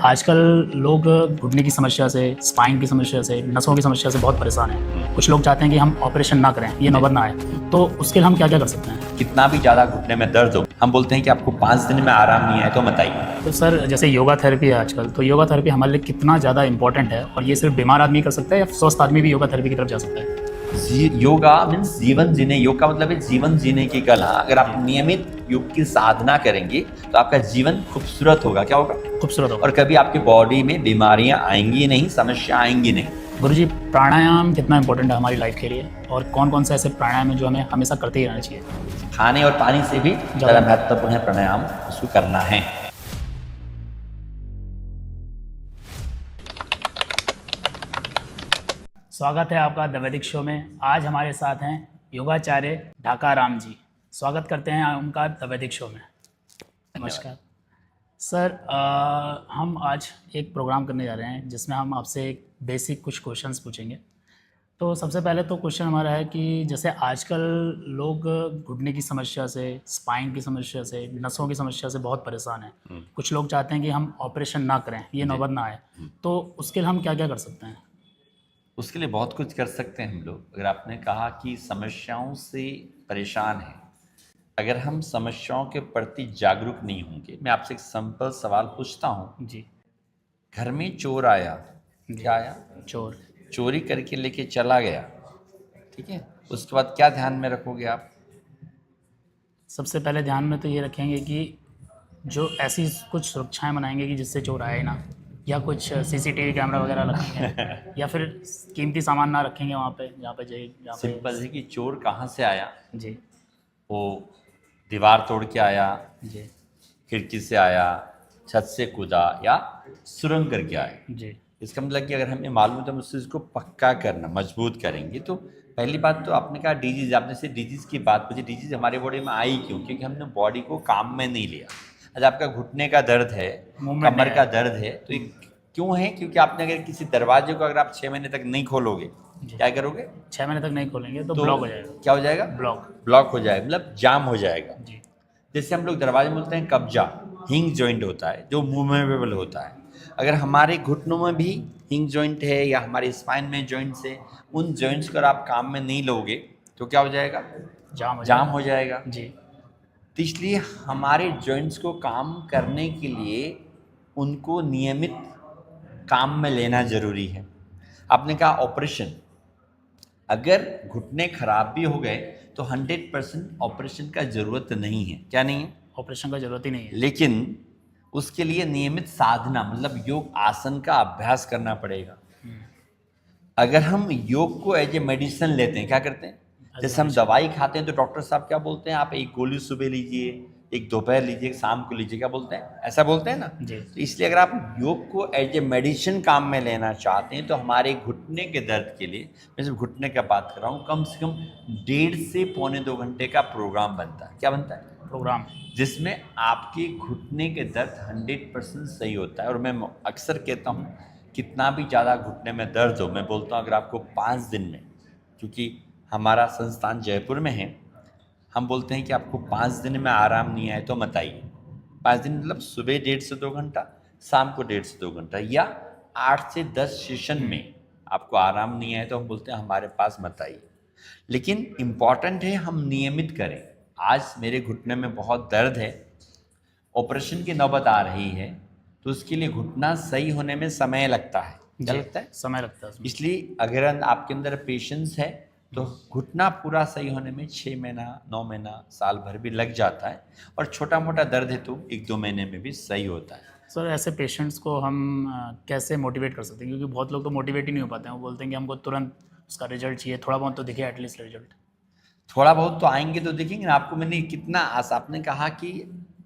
आजकल लोग घुटने की समस्या से, स्पाइन की समस्या से, नसों की समस्या से बहुत परेशान हैं। कुछ लोग चाहते हैं कि हम ऑपरेशन ना करें, ये नौबत ना आए। तो उसके लिए हम क्या-क्या कर सकते हैं? कितना भी ज़्यादा घुटने में दर्द हो, हम बोलते हैं कि आपको 5 दिन में आराम नहीं आए तो मत आइए। तो सर जैसे योगा थेरेपी है आजकल, तो योगा थेरेपी हमारे लिए कितना ज़्यादा इम्पोर्टेंट है और ये सिर्फ बीमार आदमी कर सकता है या स्वस्थ आदमी भी योगा थेरेपी की तरफ जा सकता है? योगा मीन्स जीवन जीने, योग का मतलब है जीवन जीने की कला। अगर आप नियमित योग की साधना करेंगे तो आपका जीवन खूबसूरत होगा। क्या होगा? खूबसूरत होगा। और कभी आपकी बॉडी में बीमारियां आएंगी नहीं, समस्या आएंगी नहीं। गुरुजी, प्राणायाम कितना इम्पोर्टेंट है हमारी लाइफ के लिए और कौन-कौन से ऐसे प्राणायाम हैं जो हमें हमेशा करते ही रहना चाहिए? खाने और पानी से भी ज़्यादा महत्वपूर्ण है प्राणायाम, उसको करना है। स्वागत है आपका द वैदिक शो में। आज हमारे साथ हैं योगाचार्य ढाका राम जी। स्वागत करते हैं उनका द वैदिक शो में। नमस्कार सर। हम आज एक प्रोग्राम करने जा रहे हैं जिसमें हम आपसे एक बेसिक कुछ क्वेश्चंस पूछेंगे। तो सबसे पहले तो क्वेश्चन हमारा है कि जैसे आजकल लोग घुटने की समस्या से, स्पाइन की समस्या से, नसों की समस्या से बहुत परेशान हैं। कुछ लोग चाहते हैं कि हम ऑपरेशन ना करें, ये नौबत ना आए। तो उसके लिए हम क्या क्या कर सकते हैं? उसके लिए बहुत कुछ कर सकते हैं हम लोग। अगर आपने कहा कि समस्याओं से परेशान हैं, अगर हम समस्याओं के प्रति जागरूक नहीं होंगे, मैं आपसे एक सिंपल सवाल पूछता हूँ। जी। घर में चोर आया, जी। क्या आया? चोर। चोरी करके लेके चला गया, ठीक है, उसके बाद क्या ध्यान में रखोगे आप? सबसे पहले ध्यान में तो ये रखेंगे कि जो ऐसी कुछ सुरक्षाएं बनाएंगे कि जिससे चोर आए ना, या कुछ सीसीटीवी कैमरा वगैरह रखेंगे या फिर कीमती सामान ना रखेंगे वहाँ पे जहाँ पे सिंपल है कि चोर कहाँ से आया? जी। वो दीवार तोड़ के आया, जी। खिड़की से आया, छत से कूदा या सुरंग करके आया। जी। इसका मतलब कि अगर हमें मालूम है तो हम उस चीज़ को पक्का करना, मजबूत करेंगे। तो पहली बात तो आपने कहा डिजीज, आपने से डिजीज की बात पूछी। डिजीज हमारे बॉडी में आई क्यों? क्योंकि हमने बॉडी को काम में नहीं लिया। अच्छा, आपका घुटने का दर्द है, मूवमेंट कमर नहीं का आया। दर्द है, तो ये क्यों है? क्योंकि आपने अगर किसी दरवाजे को अगर आप 6 महीने तक नहीं खोलोगे, जी। क्या करोगे? 6 महीने तक नहीं खोलेंगे तो तो ब्लॉक हो जाएगा। क्या हो जाएगा? ब्लॉक। ब्लॉक हो जाएगा, मतलब जाम हो जाएगा। जी। जैसे हम लोग दरवाजे में बोलते हैं कब्जा, हिंग जॉइंट होता है जो मूवेबल होता है। अगर हमारे घुटनों में भी हिंग जॉइंट है या हमारे स्पाइन में जॉइंट्स है, उन जॉइंट्स को अगर आप काम में नहीं लोगे तो क्या हो जाएगा? जाम हो जाएगा। जी। तो इसलिए हमारे जॉइंट्स को काम करने के लिए उनको नियमित काम में लेना जरूरी है। आपने कहा ऑपरेशन, अगर घुटने खराब भी हो गए तो 100% ऑपरेशन का जरूरत नहीं है। क्या नहीं है? ऑपरेशन का ज़रूरत ही नहीं है। लेकिन उसके लिए नियमित साधना, मतलब योग आसन का अभ्यास करना पड़ेगा। अगर हम योग को एज ए मेडिसिन लेते हैं, क्या करते हैं? जैसे हम दवाई खाते हैं तो डॉक्टर साहब क्या बोलते हैं? आप एक गोली सुबह लीजिए, एक दोपहर लीजिए, एक शाम को लीजिए। क्या बोलते हैं? ऐसा बोलते हैं ना। जी। तो इसलिए अगर आप योग को एज ए मेडिसिन काम में लेना चाहते हैं तो हमारे घुटने के दर्द के लिए, मैं सिर्फ घुटने का बात कर रहा हूँ, कम से कम 1.5 से पौने 2 घंटे का प्रोग्राम बनता है। क्या बनता है? प्रोग्राम। जिसमें आपके घुटने के दर्द 100% सही होता है। और मैं अक्सर कहता हूँ, कितना भी ज़्यादा घुटने में दर्द हो, मैं बोलता हूँ अगर आपको 5 दिन में, क्योंकि हमारा संस्थान जयपुर में है, हम बोलते हैं कि आपको 5 दिन में आराम नहीं आए तो मत आइए। 5 दिन मतलब सुबह 1.5 से 2 घंटा, शाम को 1.5 से 2 घंटा, या 8 से 10 सेशन में आपको आराम नहीं आए तो हम बोलते हैं हमारे पास मत आइए। लेकिन इम्पॉर्टेंट है हम नियमित करें। आज मेरे घुटने में बहुत दर्द है, ऑपरेशन की नौबत आ रही है, तो उसके लिए घुटना सही होने में समय लगता है। क्या लगता है? समय लगता है उसमें। इसलिए अगर आपके अंदर पेशेंस है तो घुटना पूरा सही होने में 6 महीना, 9 महीना, साल भर भी लग जाता है। और छोटा मोटा दर्द है तो 1-2 महीने में भी सही होता है। सर ऐसे पेशेंट्स को हम कैसे मोटिवेट कर सकते हैं? क्योंकि बहुत लोग तो मोटिवेट ही नहीं हो पाते हैं। वो बोलते हैं कि हमको तुरंत उसका रिजल्ट चाहिए, थोड़ा बहुत तो दिखे एटलीस्ट रिजल्ट। थोड़ा बहुत तो आएंगे तो देखेंगे ना। आपको मैंने कितना आपने कहा कि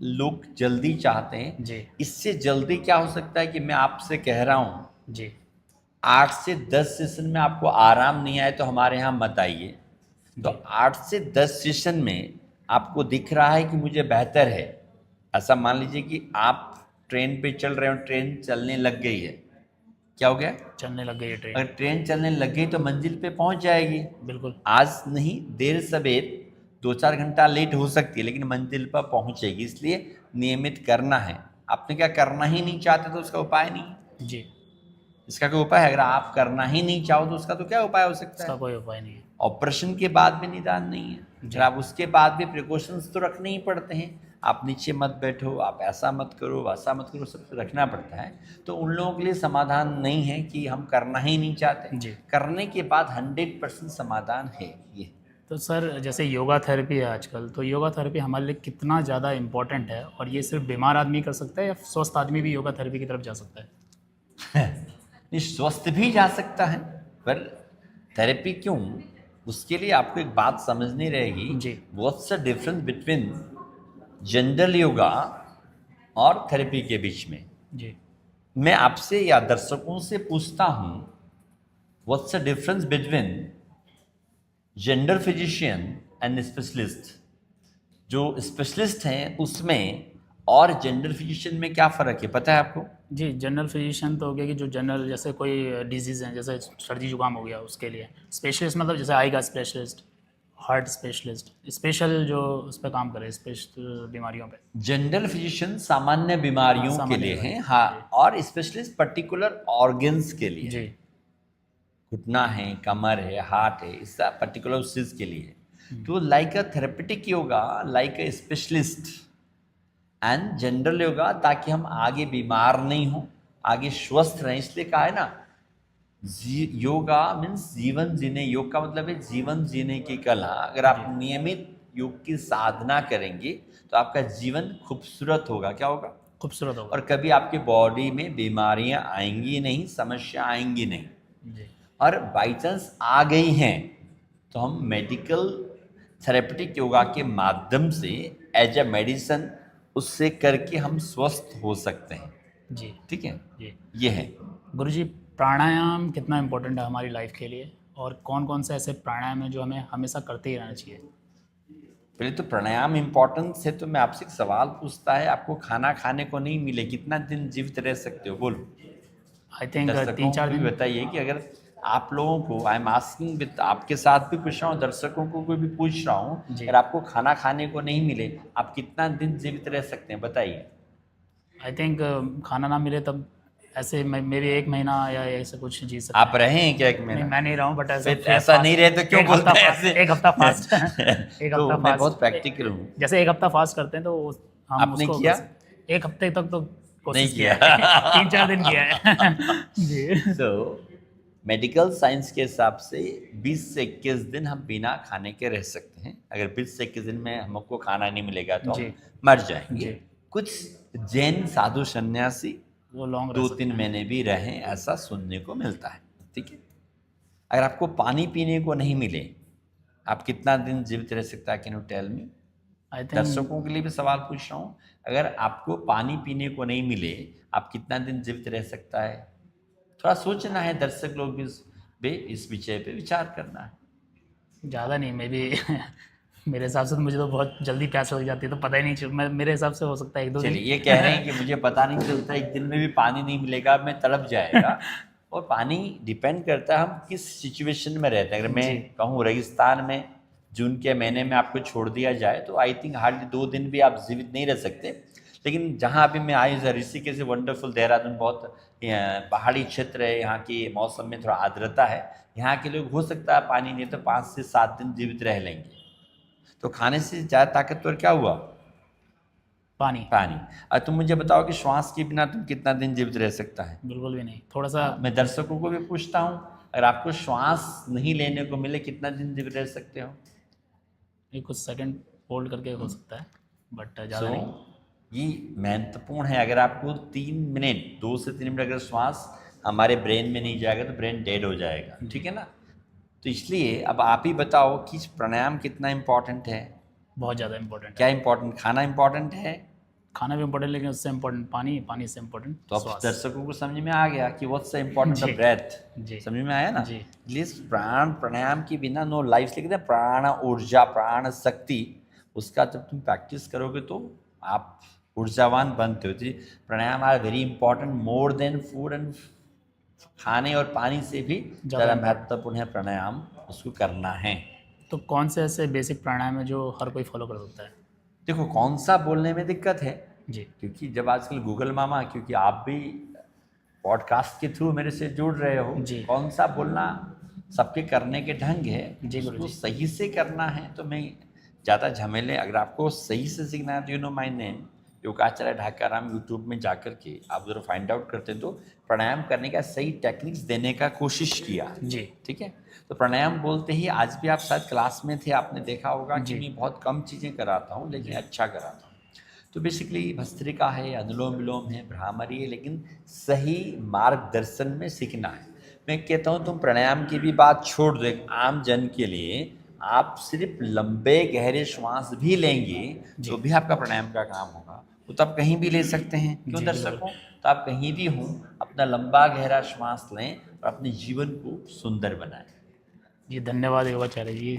लोग जल्दी चाहते हैं। जी। इससे जल्दी क्या हो सकता है कि मैं आपसे कह रहा हूँ जी। 8 से 10 सेशन में आपको आराम नहीं आए तो हमारे यहाँ मत आइए। तो 8 से 10 सेशन में आपको दिख रहा है कि मुझे बेहतर है। ऐसा मान लीजिए कि आप ट्रेन पे चल रहे हो, ट्रेन चलने लग गई है। क्या हो गया? चलने लग गई है ट्रेन। अगर ट्रेन चलने लग गई तो मंजिल पे पहुंच जाएगी। बिल्कुल। आज नहीं, देर सवेर 2-4 घंटा लेट हो सकती है, लेकिन मंजिल पर पहुंचेगी। इसलिए नियमित करना है। आपने क्या करना ही नहीं चाहते तो उसका उपाय नहीं है। जी, इसका कोई उपाय है? अगर आप करना ही नहीं चाहो तो उसका तो क्या उपाय हो सकता इसका है? कोई उपाय नहीं है। ऑपरेशन के बाद भी निदान नहीं है। जी। अगर आप उसके बाद भी प्रिकॉशंस तो रखने ही पड़ते हैं, आप नीचे मत बैठो, आप ऐसा मत करो, वैसा मत करो, सब रखना पड़ता है। तो उन लोगों के लिए समाधान नहीं है कि हम करना ही नहीं चाहते, जी। करने के बाद 100% समाधान है ये। तो सर जैसे योगा थेरेपी है आजकल, तो योगा थेरेपी हमारे लिए कितना ज़्यादा इम्पोर्टेंट है, और ये सिर्फ बीमार आदमी कर सकता है या स्वस्थ आदमी भी योगा थेरेपी की तरफ जा सकता है? नहीं, स्वस्थ भी जा सकता है, पर थेरेपी क्यों? उसके लिए आपको एक बात समझनी रहेगी। जी। What's the difference between general yoga और थेरेपी के बीच में? जी। मैं आपसे या दर्शकों से पूछता हूं, what's the difference between general physician and specialist? जो स्पेशलिस्ट हैं उसमें और जनरल फिजिशियन में क्या फ़र्क है, पता है आपको? जी, जनरल फिजिशियन तो हो गया कि जो जनरल, जैसे कोई डिजीज़ है, जैसे सर्दी जुकाम हो गया, उसके लिए। स्पेशलिस्ट मतलब जैसे आई का स्पेशलिस्ट, हार्ट स्पेशलिस्ट, स्पेशल जो उस पर काम करे, स्पेशल बीमारियों पे। जनरल फिजिशियन सामान्य बीमारियों के सामान्य लिए बीमारी, हैं, हाँ, और स्पेशलिस्ट पर्टिकुलर ऑर्गन्स के लिए। जी। घुटना है, कमर है, हार्ट है, इस पर्टिकुलर उस चीज़ के लिए। तो like a therapeutic yoga, like a specialist and general yoga, ताकि हम आगे बीमार नहीं हो, आगे स्वस्थ रहें, इसलिए कहा है ना, योगा मीन्स जीवन जीने। योग का मतलब है जीवन जीने की कला। अगर आप नियमित योग की साधना करेंगे तो आपका जीवन खूबसूरत होगा। क्या होगा? खूबसूरत होगा। और कभी आपके बॉडी में बीमारियां आएंगी नहीं, समस्या आएंगी नहीं। जी। और बाई चांस आ गई हैं तो हम मेडिकल थेरेपेटिक योगा के माध्यम से एज ए मेडिसिन उससे करके हम स्वस्थ हो सकते हैं। जी। ठीक है, जी। ये है। गुरुजी, प्राणायाम कितना इम्पोर्टेंट है हमारी लाइफ के लिए, और कौन कौन से ऐसे प्राणायाम है जो हमें हमेशा करते ही रहना चाहिए? पहले तो प्राणायाम इम्पोर्टेंस है, तो मैं आपसे एक सवाल पूछता है, आपको खाना खाने को नहीं मिले कितना दिन जीवित रह सकते हो? बोलो। आई थिंक दर्शकों 3-4 को भी दिन। बताइए कि अगर आप लोगों को, आई एम आस्किंग विद, आपके साथ भी पूछ रहा हूँ, दर्शकों को भी पूछ रहा हूँ, जी। अगर आपको खाना खाने को नहीं मिले आप कितना दिन जीवित रह सकते हैं, बताइए। आई थिंक खाना ना मिले तब ऐसे मे भी 1 महीना या ऐसे कुछ जी सकते आप हैं। रहे हैं क्या 1 नहीं, महीना? मैं नहीं रहा हूँ, बट फिर ऐसा नहीं रहे तो क्यों बोलते हैं ऐसे? 1 हफ्ता फास्ट एक तो हफ्ता मैं बहुत फास्ट, प्रैक्टिकल हूँ। जैसे 1 हफ्ता फास्ट करते हैं तो हम आपने उसको किया? 1 हफ्ते तक तो कोशिश नहीं किया किया। है 3-4 दिन किया है जी। तो मेडिकल साइंस के हिसाब से 20 से 21 दिन हम बिना खाने के रह सकते हैं। अगर 20 से 21 दिन में हमको खाना नहीं मिलेगा तो जी। हम मर जाएंगे। जी। कुछ जैन साधु सन्यासी वो लॉन्ग रह 2-3 महीने भी रहें, ऐसा सुनने को मिलता है। ठीक है, अगर आपको पानी पीने को नहीं मिले आप कितना दिन जीवित रह सकता है? Can you tell me? I think दर्शकों के लिए भी सवाल पूछ रहा हूँ, अगर आपको पानी पीने को नहीं मिले आप कितना दिन जीवित रह सकता है? थोड़ा सोचना है, दर्शक लोग भी इस विषय पे विचार करना है। ज़्यादा नहीं, मे भी मेरे हिसाब से तो मुझे तो बहुत जल्दी प्यास लग जाती है, तो पता ही नहीं चल, मेरे हिसाब से हो सकता है 1-2 दिन। चलिए, ये कह रहे हैं कि मुझे पता नहीं चलता, एक दिन में भी पानी नहीं मिलेगा, मैं तड़प जाएगा। और पानी डिपेंड करता है हम किस सिचुएशन में रहते हैं। अगर मैं जी। कहूँ रेगिस्तान में जून के महीने में आपको छोड़ दिया जाए तो आई थिंक हार्डली 2 दिन भी आप जीवित नहीं रह सकते। लेकिन जहाँ अभी मैं आई हूँ ऋषिकेश से, वंडरफुल, देहरादून बहुत पहाड़ी क्षेत्र है, यहाँ की मौसम में थोड़ा आर्द्रता है, यहाँ के लोग हो सकता है पानी नहीं तो 5 से 7 दिन जीवित रह लेंगे। तो खाने से ज़्यादा ताकतवर क्या हुआ? पानी। पानी। और तुम मुझे बताओ कि श्वास के बिना तुम कितना दिन जीवित रह सकता है? बिल्कुल भी नहीं, थोड़ा सा। मैं दर्शकों को भी पूछता हूँ, अगर आपको श्वास नहीं लेने को मिले कितना दिन जीवित रह सकते हो? ये कुछ सेकंड होल्ड करके हो सकता है, बट ज़्यादा सो नहीं। ये महत्वपूर्ण है। अगर आपको 3 मिनट, 2 से 3 मिनट अगर श्वास हमारे ब्रेन में नहीं जाएगा तो ब्रेन डेड हो जाएगा। ठीक है ना? तो इसलिए अब आप ही बताओ कि प्राणायाम कितना इम्पोर्टेंट है? बहुत ज़्यादा इम्पोर्टेंट है। क्या इम्पोर्टेंट? खाना इम्पोर्टेंट है, खाना भी इम्पोर्टेंट, लेकिन उससे इम्पोर्टेंट पानी, पानी से इम्पोर्टेंट तो अब श्वास। दर्शकों को समझ में आ गया कि व्हाट्स द इम्पोर्टेंट जी। Of breath. जी। समझ में आया ना? जी। प्लीज, प्राणायाम के बिना नो लाइफ। लिखते हैं प्राण ऊर्जा, प्राण शक्ति, उसका जब तुम प्रैक्टिस करोगे तो आप ऊर्जावान बनते हो। जी, pranayama are very important, more than food and, खाने और पानी से भी ज़्यादा महत्वपूर्ण है प्राणायाम, उसको करना है। तो कौन से ऐसे बेसिक प्राणायाम है जो हर कोई फॉलो कर सकता है? देखो, कौन सा बोलने में दिक्कत है, जी क्योंकि जब आजकल गूगल मामा, क्योंकि आप भी पॉडकास्ट के थ्रू मेरे से जुड़ रहे हो, जी। कौन सा बोलना सबके करने के ढंग है, जी उसको गुरुजी। सही से करना है। तो मैं ज़्यादा झमेले, अगर आपको सही से सीखना है तो you know my name Yogacharya Dhakaram, YouTube में जाकर के आप जरा फाइंड आउट करते तो प्राणायाम करने का सही टेक्निक्स देने का कोशिश किया है। जी ठीक है, तो प्राणायाम बोलते ही आज भी आप शायद क्लास में थे, आपने देखा होगा कि जी मैं बहुत कम चीज़ें कराता हूँ लेकिन अच्छा कराता हूँ। तो बेसिकली भस्त्रिका है, अनुलोम विलोम है, भ्रामरी है, लेकिन सही मार्गदर्शन में सीखना है। मैं कहता हूँ तुम प्राणायाम की भी बात छोड़ दो, एक आम जन के लिए आप सिर्फ लंबे गहरे श्वास भी लेंगे तो जी भी आपका प्राणायाम का काम होगा। वो तो आप कहीं भी ले सकते हैं, क्यों जी बिल्कुल। दर्शकों? तो आप कहीं भी हों, अपना लंबा गहरा श्वास लें और अपने जीवन को सुंदर बनाएं। जी धन्यवाद योगाचार्य जी,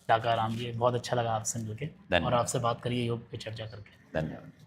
ढाका राम जी, बहुत अच्छा लगा आपसे मिलके और धन्यवाद। आपसे बात करिए योग पे चर्चा करके। धन्यवाद।